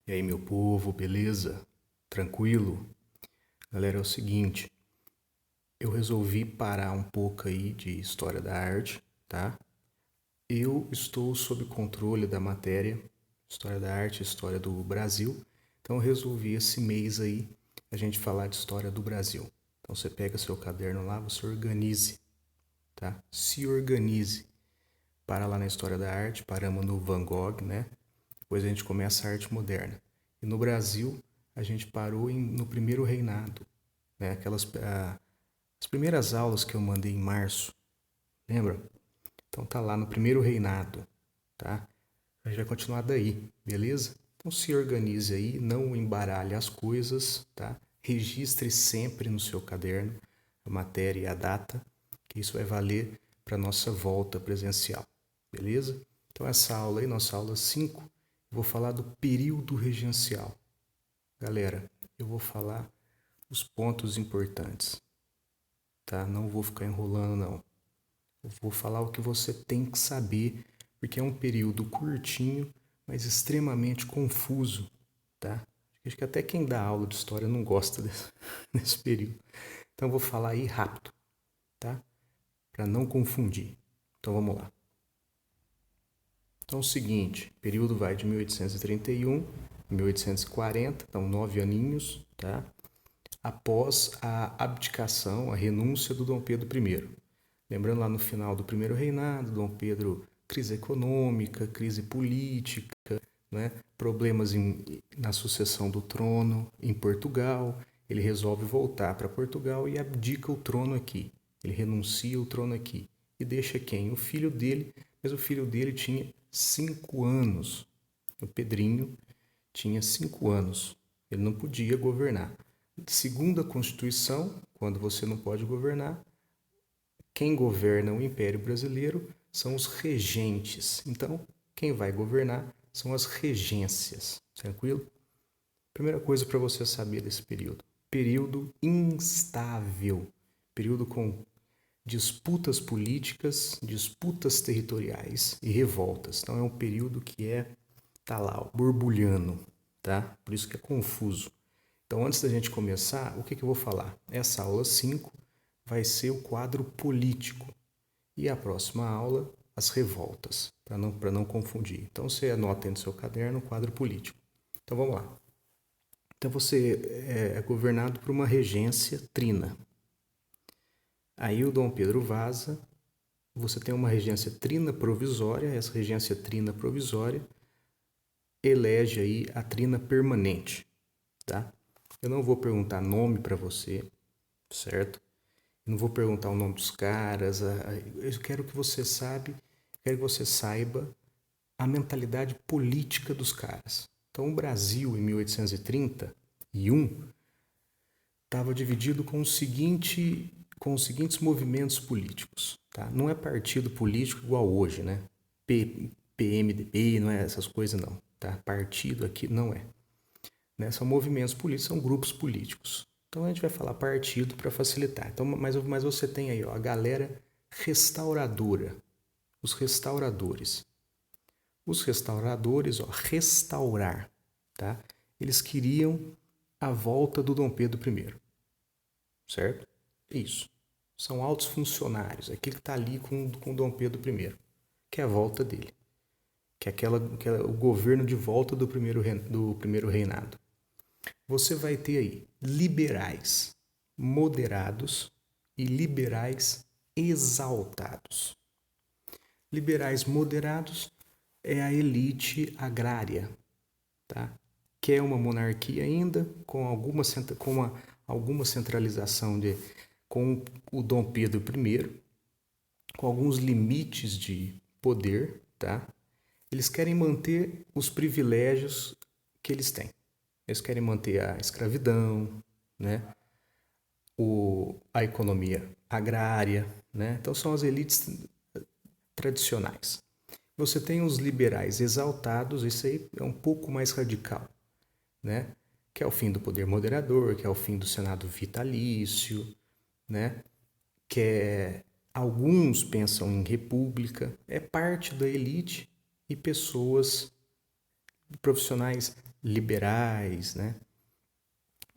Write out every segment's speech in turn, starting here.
E aí, meu povo, beleza? Tranquilo? Galera, é o seguinte, eu resolvi parar um pouco aí de história da arte, tá? Eu estou sob controle da matéria, história da arte, história do Brasil. Então eu resolvi esse mês aí a gente falar de história do Brasil. Então você pega seu caderno lá, você organize, tá? Se organize. Para lá na história da arte, paramos no Van Gogh, né? Depois a gente começa a arte moderna. E no Brasil, a gente parou no primeiro reinado, né? As primeiras aulas que eu mandei em março, lembra? Então tá lá no primeiro reinado, tá? A gente vai continuar daí, beleza? Então se organize aí, não embaralhe as coisas, tá? Registre sempre no seu caderno a matéria e a data, que isso vai valer para nossa volta presencial, beleza? Então essa aula aí, nossa aula 5, eu vou falar do período regencial. Galera, eu vou falar os pontos importantes, tá? Não vou ficar enrolando não. Eu vou falar o que você tem que saber, porque é um período curtinho, mas extremamente confuso, tá? Acho que até quem dá aula de história não gosta desse período. Então eu vou falar aí rápido, tá? Para não confundir. Então vamos lá. Então é o seguinte, o período vai de 1831 a 1840, então 9 aninhos, tá? Após a abdicação, a renúncia do Dom Pedro I. Lembrando lá no final do primeiro reinado, Dom Pedro, crise econômica, crise política, né? Problemas na sucessão do trono em Portugal. Ele resolve voltar para Portugal e abdica o trono aqui. Ele renuncia o trono aqui. E deixa quem? O filho dele, mas o filho dele tinha 5 anos. O Pedrinho tinha 5 anos. Ele não podia governar. Segundo a Constituição, quando você não pode governar, quem governa o Império Brasileiro são os regentes. Então, quem vai governar são as regências. Tranquilo? Primeira coisa para você saber desse período: período instável, período com disputas políticas, disputas territoriais e revoltas. Então, é um período que tá lá, ó, borbulhando, tá? Por isso que é confuso. Então, antes da gente começar, o que eu vou falar? Essa aula 5 vai ser o quadro político. E a próxima aula, as revoltas, para não confundir. Então, você anota aí no seu caderno o quadro político. Então, vamos lá. Então, você é governado por uma regência trina. Aí o Dom Pedro vaza, você tem uma regência trina provisória, essa regência trina provisória elege aí a trina permanente, tá? Eu não vou perguntar nome para você, certo? Eu não vou perguntar o nome dos caras. Eu quero que você quero que você saiba a mentalidade política dos caras. Então, o Brasil, em 1831, estava dividido com os seguintes movimentos políticos. Tá? Não é partido político igual hoje, né? PMDB, não é essas coisas, não. Tá? Partido aqui não é. Né? São movimentos políticos, são grupos políticos. Então a gente vai falar partido para facilitar. Então, mas você tem aí ó, a galera restauradora, os restauradores. Os restauradores, ó, restaurar, tá? Eles queriam a volta do Dom Pedro I, certo? Isso. São altos funcionários, aquele que está ali com Dom Pedro I, que é a volta dele, que é o governo de volta do primeiro reinado. Você vai ter aí liberais moderados e liberais exaltados. Liberais moderados é a elite agrária, tá? Quer uma monarquia ainda com alguma centralização com o Dom Pedro I, com alguns limites de poder, tá? Eles querem manter os privilégios que eles têm. Eles querem manter a escravidão, né? A economia agrária, né? Então são as elites tradicionais. Você tem os liberais exaltados, isso aí é um pouco mais radical, né? Que é o fim do poder moderador, que é o fim do Senado vitalício, né? Alguns pensam em república, é parte da elite e pessoas profissionais liberais, né?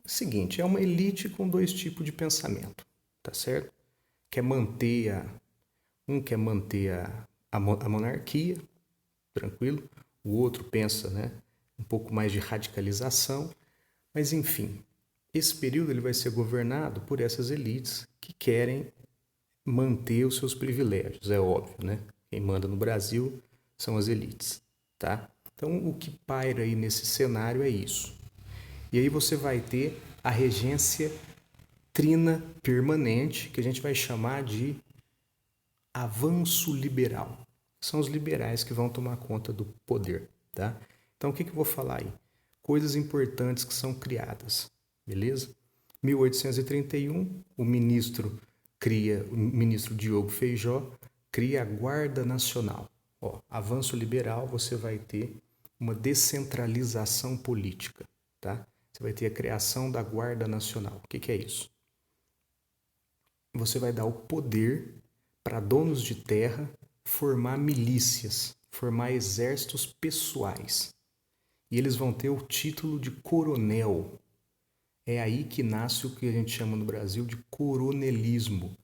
Seguinte, é uma elite com dois tipos de pensamento, tá certo? Um quer manter a monarquia, tranquilo, o outro pensa, né, um pouco mais de radicalização, mas enfim, esse período ele vai ser governado por essas elites que querem manter os seus privilégios, é óbvio, né? Quem manda no Brasil são as elites, tá? Então, o que paira aí nesse cenário é isso. E aí você vai ter a regência trina permanente, que a gente vai chamar de avanço liberal. São os liberais que vão tomar conta do poder, tá? Então, o que eu vou falar aí? Coisas importantes que são criadas, beleza? 1831, o ministro Diogo Feijó cria a Guarda Nacional. Ó, avanço liberal, você vai ter uma descentralização política, tá? Você vai ter a criação da Guarda Nacional. O que é isso? Você vai dar o poder para donos de terra formar milícias, formar exércitos pessoais. E eles vão ter o título de coronel. É aí que nasce o que a gente chama no Brasil de coronelismo.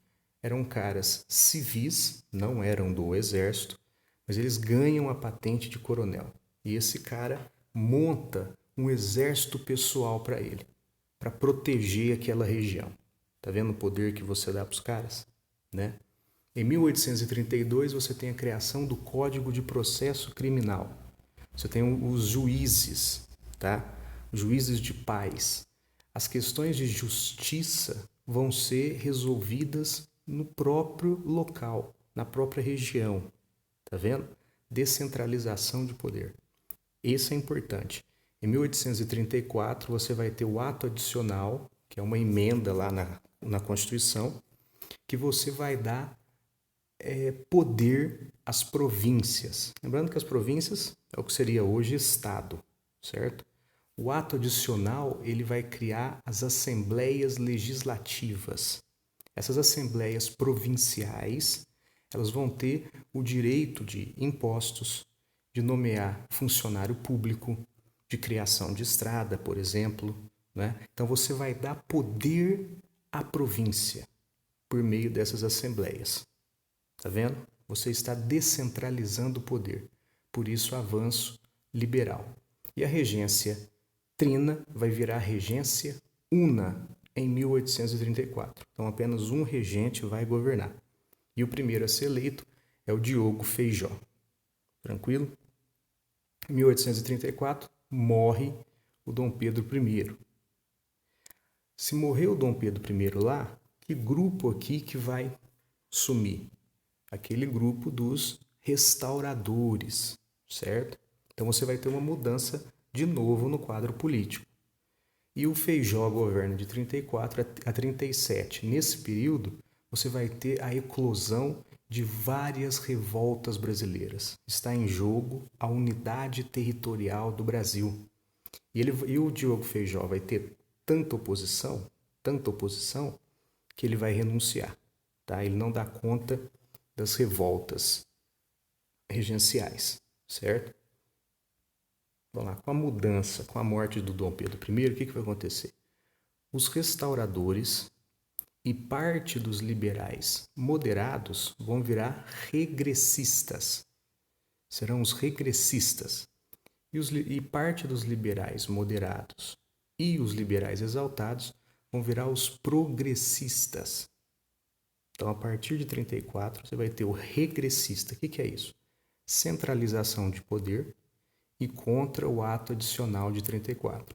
Eram caras civis, não eram do exército, mas eles ganham a patente de coronel. E esse cara monta um exército pessoal para ele, para proteger aquela região. Tá vendo o poder que você dá para os caras, né? Em 1832 você tem a criação do Código de Processo Criminal. Você tem os juízes, tá? Juízes de paz. As questões de justiça vão ser resolvidas no próprio local, na própria região. Tá vendo? Descentralização de poder. Isso é importante. Em 1834 você vai ter o ato adicional, que é uma emenda lá na Constituição, que você vai dar poder às províncias. Lembrando que as províncias é o que seria hoje Estado, certo? O ato adicional ele vai criar as assembleias legislativas. Essas assembleias provinciais elas vão ter o direito de impostos, de nomear funcionário público, de criação de estrada, por exemplo, né? Então você vai dar poder à província por meio dessas assembleias. Tá vendo? Você está descentralizando o poder. Por isso, avanço liberal. E a regência trina vai virar regência una em 1834. Então, apenas um regente vai governar. E o primeiro a ser eleito é o Diogo Feijó. Tranquilo? Em 1834, morre o Dom Pedro I. Se morreu o Dom Pedro I lá, que grupo aqui que vai sumir? Aquele grupo dos restauradores, certo? Então você vai ter uma mudança de novo no quadro político. E o Feijó governa de 34 a 37. Nesse período, você vai ter a eclosão de várias revoltas brasileiras. Está em jogo a unidade territorial do Brasil. E o Diogo Feijó vai ter tanta oposição, que ele vai renunciar. Tá? Ele não dá conta das revoltas regenciais, certo? Vamos lá, com a mudança, com a morte do Dom Pedro I, o que vai acontecer? Os restauradores e parte dos liberais moderados vão virar regressistas. Serão os regressistas. E parte dos liberais moderados e os liberais exaltados vão virar os progressistas. Então, a partir de 34, você vai ter o regressista. O que é isso? Centralização de poder e contra o ato adicional de 34.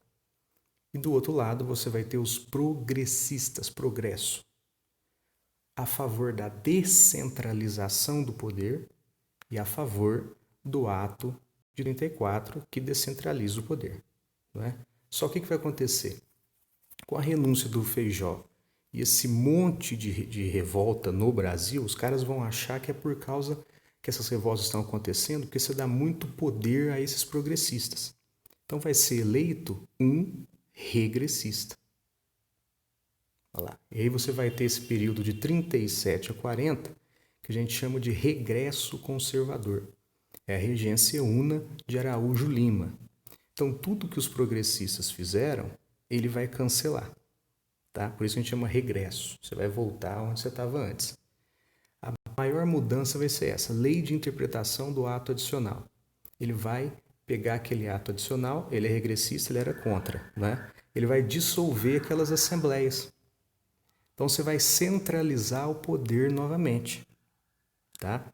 E do outro lado, você vai ter os progressistas, progresso, a favor da descentralização do poder e a favor do ato de 34, que descentraliza o poder. Não é? Só que o que vai acontecer? Com a renúncia do Feijó e esse monte de revolta no Brasil, os caras vão achar que é por causa que essas revoltas estão acontecendo, porque você dá muito poder a esses progressistas. Então vai ser eleito um regressista. Olha lá. E aí você vai ter esse período de 37 a 40, que a gente chama de regresso conservador. É a regência una de Araújo Lima. Então, tudo que os progressistas fizeram, ele vai cancelar, tá? Por isso a gente chama regresso. Você vai voltar onde você estava antes. A maior mudança vai ser essa, lei de interpretação do ato adicional. Ele vai pegar aquele ato adicional, ele é regressista, ele era contra, né? Ele vai dissolver aquelas assembleias. Então você vai centralizar o poder novamente, tá?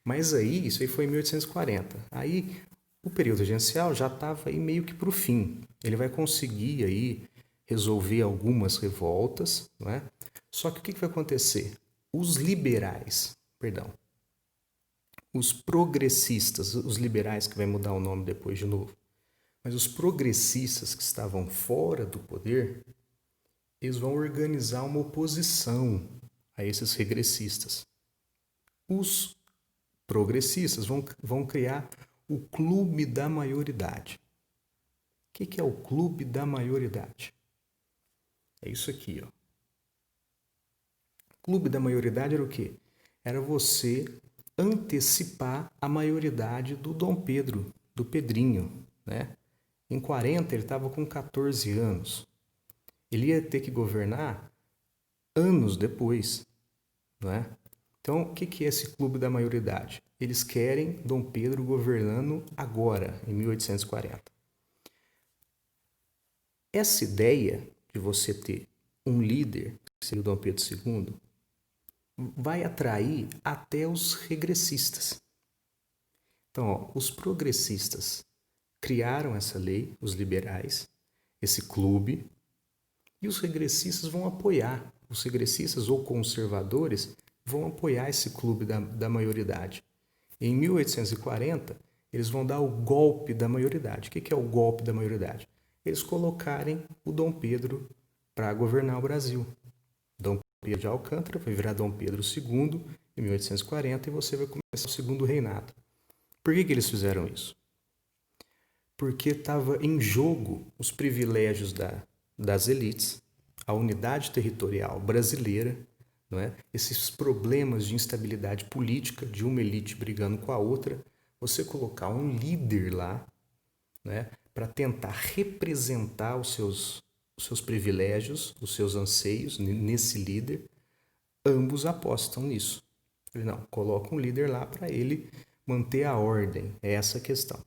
Mas aí, isso aí foi em 1840. Aí o período regencial já estava aí meio que para o fim. Ele vai conseguir aí resolver algumas revoltas, não é? Só que o que vai acontecer? Os liberais, os progressistas, os liberais que vai mudar o nome depois de novo, mas os progressistas que estavam fora do poder, eles vão organizar uma oposição a esses regressistas. Os progressistas vão criar o Clube da Maioridade. O que é o Clube da Maioridade? É isso aqui, ó. O Clube da Maioridade era o quê? Era você antecipar a maioridade do Dom Pedro, do Pedrinho, né? Em 40 ele estava com 14 anos. Ele ia ter que governar anos depois, não é? Então, o que é esse Clube da Maioridade? Eles querem Dom Pedro governando agora, em 1840. Essa ideia de você ter um líder, que seria o Dom Pedro II, vai atrair até os regressistas. Então, ó, os progressistas criaram essa lei, os liberais, esse clube, e os regressistas vão apoiar. Os regressistas ou conservadores vão apoiar esse clube da maioridade. Em 1840, eles vão dar o golpe da maioridade. O que é o golpe da maioridade? Eles colocarem o Dom Pedro para governar o Brasil. Dom Pedro de Alcântara vai virar Dom Pedro II em 1840 e você vai começar o segundo reinado. Por que eles fizeram isso? Porque estava em jogo os privilégios das elites, a unidade territorial brasileira, não é? Esses problemas de instabilidade política, de uma elite brigando com a outra, você colocar um líder lá, né, para tentar representar os seus privilégios, os seus anseios nesse líder, ambos apostam nisso. Ele não, coloca um líder lá para ele manter a ordem, é essa a questão.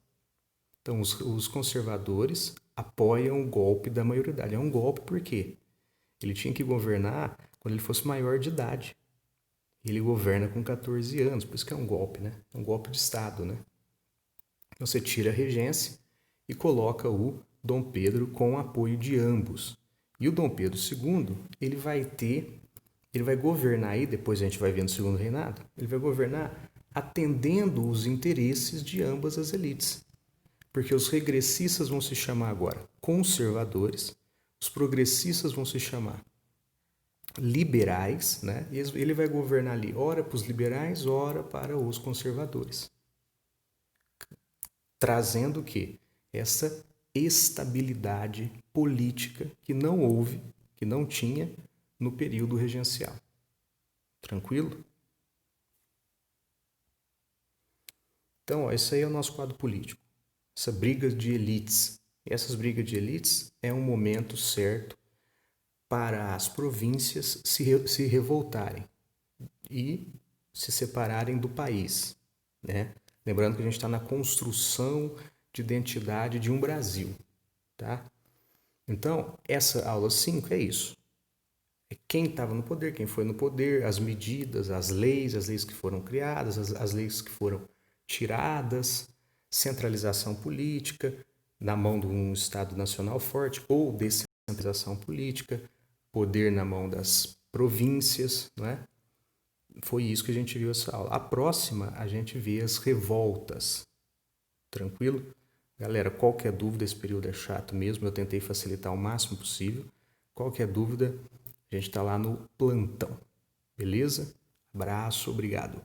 Então, os conservadores apoiam o golpe da maioridade. É um golpe por quê? Ele tinha que governar quando ele fosse maior de idade. Ele governa com 14 anos, por isso que é um golpe, né? É um golpe de Estado, né? Então, você tira a regência e coloca o Dom Pedro com o apoio de ambos. E o Dom Pedro II, ele vai governar aí, depois a gente vai ver no segundo reinado, ele vai governar atendendo os interesses de ambas as elites. Porque os regressistas vão se chamar agora conservadores, os progressistas vão se chamar liberais, né? E ele vai governar ali, ora para os liberais, ora para os conservadores. Trazendo o quê? Essa estabilidade política que não houve, que não tinha no período regencial. Tranquilo? Então, ó, esse aí é o nosso quadro político. Essa briga de elites. E essas brigas de elites é um momento certo para as províncias se revoltarem e se separarem do país, né? Lembrando que a gente está na construção de identidade de um Brasil, tá? Então, essa aula 5 é isso. É quem estava no poder, quem foi no poder, as medidas, as leis que foram criadas, as leis que foram tiradas, centralização política na mão de um Estado nacional forte ou descentralização política, poder na mão das províncias, não é? Foi isso que a gente viu essa aula. A próxima, a gente vê as revoltas. Tranquilo? Galera, qualquer dúvida, esse período é chato mesmo, eu tentei facilitar o máximo possível. Qualquer dúvida, a gente está lá no plantão. Beleza? Abraço, obrigado.